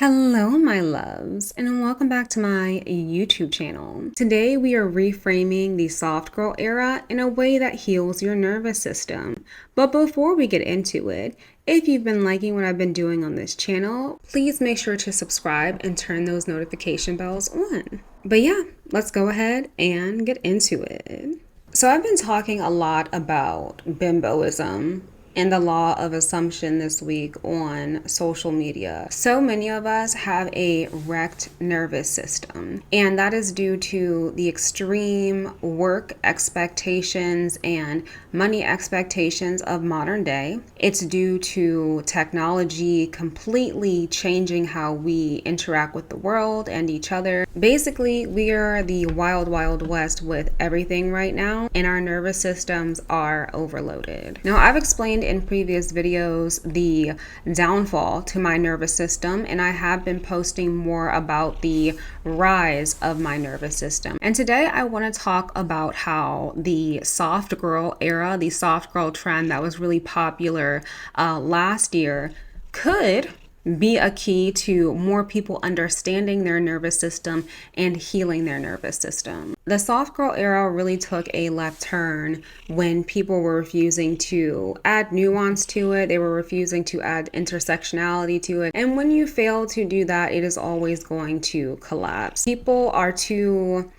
Hello, my loves, and welcome back to my YouTube channel. Today, we are reframing the soft girl era in a way that heals your nervous system. But before we get into it, if you've been liking what I've been doing on this channel, please make sure to subscribe and turn those notification bells on. But yeah, let's go ahead and get into it. So I've been talking a lot about bimboism and the law of assumption this week on social media. So many of us have a wrecked nervous system, and that is due to the extreme work expectations and money expectations of modern day. It's due to technology completely changing how we interact with the world and each other. Basically, we are the wild, wild west with everything right now, and our nervous systems are overloaded. Now, I've explained in previous videos the downfall to my nervous system, and I have been posting more about the rise of my nervous system. And today I want to talk about how the soft girl era, the soft girl trend that was really popular last year, could be a key to more people understanding their nervous system and healing their nervous system. The soft girl era really took a left turn when people were refusing to add nuance to it. They were refusing to add intersectionality to it. And when you fail to do that, it is always going to collapse. People are too,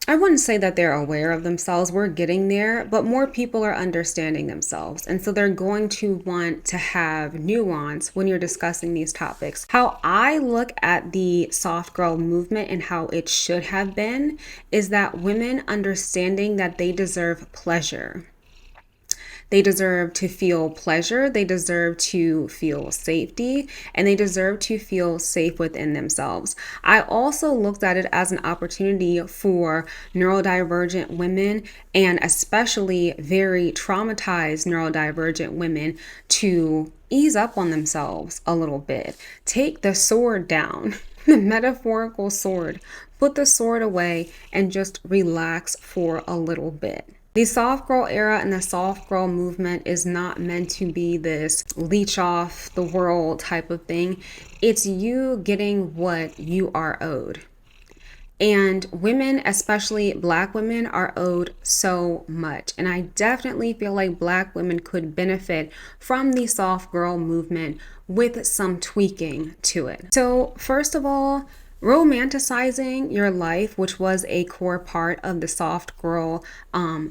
I wouldn't say that they're aware of themselves. We're getting there, but more people are understanding themselves. And so they're going to want to have nuance when you're discussing these topics. How I look at the soft girl movement and how it should have been is that women understanding that they deserve pleasure. They deserve to feel pleasure, they deserve to feel safety, and they deserve to feel safe within themselves. I also looked at it as an opportunity for neurodivergent women, and especially very traumatized neurodivergent women, to ease up on themselves a little bit. Take the sword down, the metaphorical sword, put the sword away and just relax for a little bit. The soft girl era and the soft girl movement is not meant to be this leech off the world type of thing. It's you getting what you are owed. And women, especially Black women, are owed so much. And I definitely feel like Black women could benefit from the soft girl movement with some tweaking to it. So first of all, romanticizing your life, which was a core part of the soft girl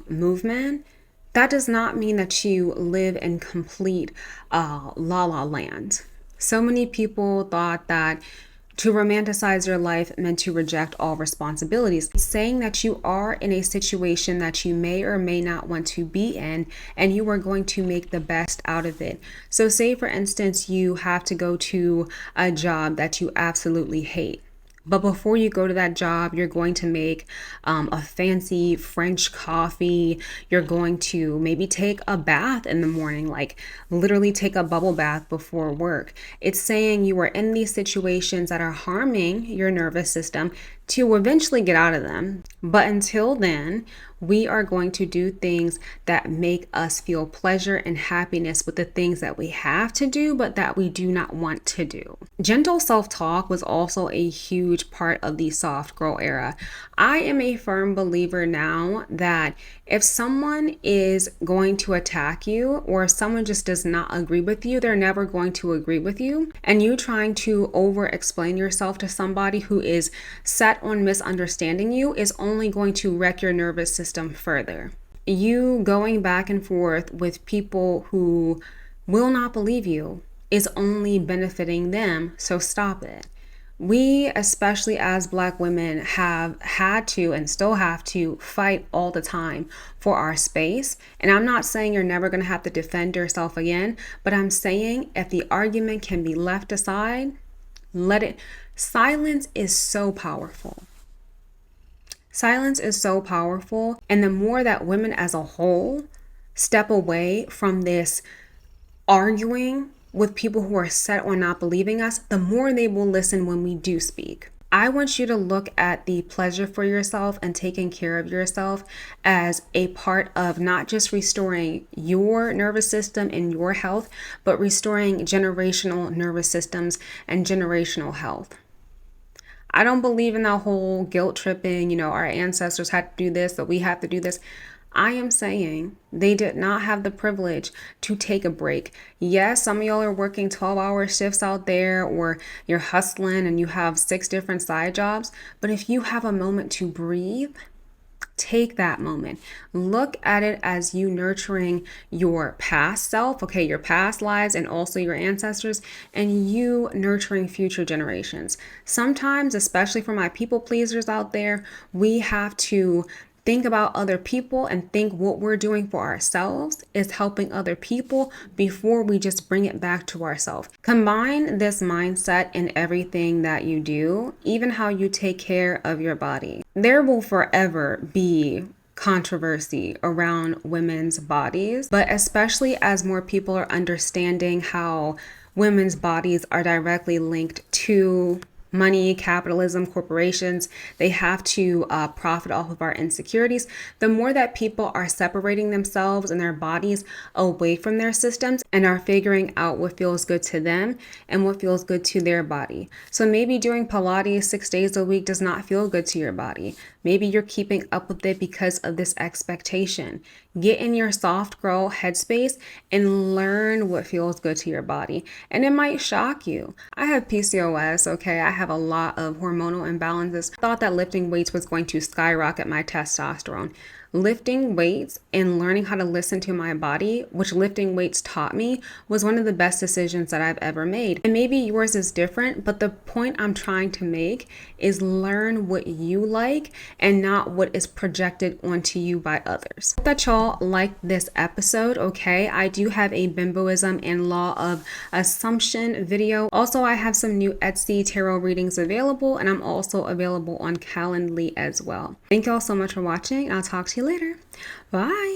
movement, that does not mean that you live in complete la la land. So many people thought that to romanticize your life meant to reject all responsibilities, saying that you are in a situation that you may or may not want to be in, and you are going to make the best out of it. So say, for instance, you have to go to a job that you absolutely hate. But before you go to that job, you're going to make a fancy French coffee. You're going to maybe take a bath in the morning, like literally take a bubble bath before work. It's saying you are in these situations that are harming your nervous system to eventually get out of them. But until then, we are going to do things that make us feel pleasure and happiness with the things that we have to do, but that we do not want to do. Gentle self-talk was also a huge part of the soft girl era. I am a firm believer now that if someone is going to attack you, or if someone just does not agree with you, they're never going to agree with you. And you trying to over explain yourself to somebody who is set on misunderstanding you is only going to wreck your nervous system further. You going back and forth with people who will not believe you is only benefiting them, so stop it. We, especially as Black women, have had to and still have to fight all the time for our space. And I'm not saying you're never going to have to defend yourself again, but I'm saying if the argument can be left aside, let it. Silence is so powerful. Silence is so powerful. And the more that women as a whole step away from this arguing with people who are set on not believing us, the more they will listen when we do speak. I want you to look at the pleasure for yourself and taking care of yourself as a part of not just restoring your nervous system and your health, but restoring generational nervous systems and generational health. I don't believe in that whole guilt tripping, our ancestors had to do this, so we have to do this. I am saying they did not have the privilege to take a break. Yes, some of y'all are working 12-hour shifts out there, or you're hustling and you have 6 different side jobs. But if you have a moment to breathe, take that moment. Look at it as you nurturing your past self, okay, your past lives and also your ancestors, and you nurturing future generations. Sometimes, especially for my people pleasers out there, we have to think about other people and think what we're doing for ourselves is helping other people before we just bring it back to ourselves. Combine this mindset in everything that you do, even how you take care of your body. There will forever be controversy around women's bodies, but especially as more people are understanding how women's bodies are directly linked to money, capitalism, corporations, they have to profit off of our insecurities. The more that people are separating themselves and their bodies away from their systems and are figuring out what feels good to them and what feels good to their body. So maybe doing Pilates 6 days a week does not feel good to your body. Maybe you're keeping up with it because of this expectation. Get in your soft girl headspace and learn what feels good to your body. And it might shock you. I have PCOS, okay? I have a lot of hormonal imbalances. I thought that lifting weights was going to skyrocket my testosterone. Lifting weights and learning how to listen to my body, which lifting weights taught me, was one of the best decisions that I've ever made. And maybe yours is different, but the point I'm trying to make is learn what you like and not what is projected onto you by others. Hope that y'all like this episode, okay? I do have a bimboism and law of assumption video. Also, I have some new Etsy tarot readings available, and I'm also available on Calendly as well. Thank y'all so much for watching, and I'll talk to you later. Bye.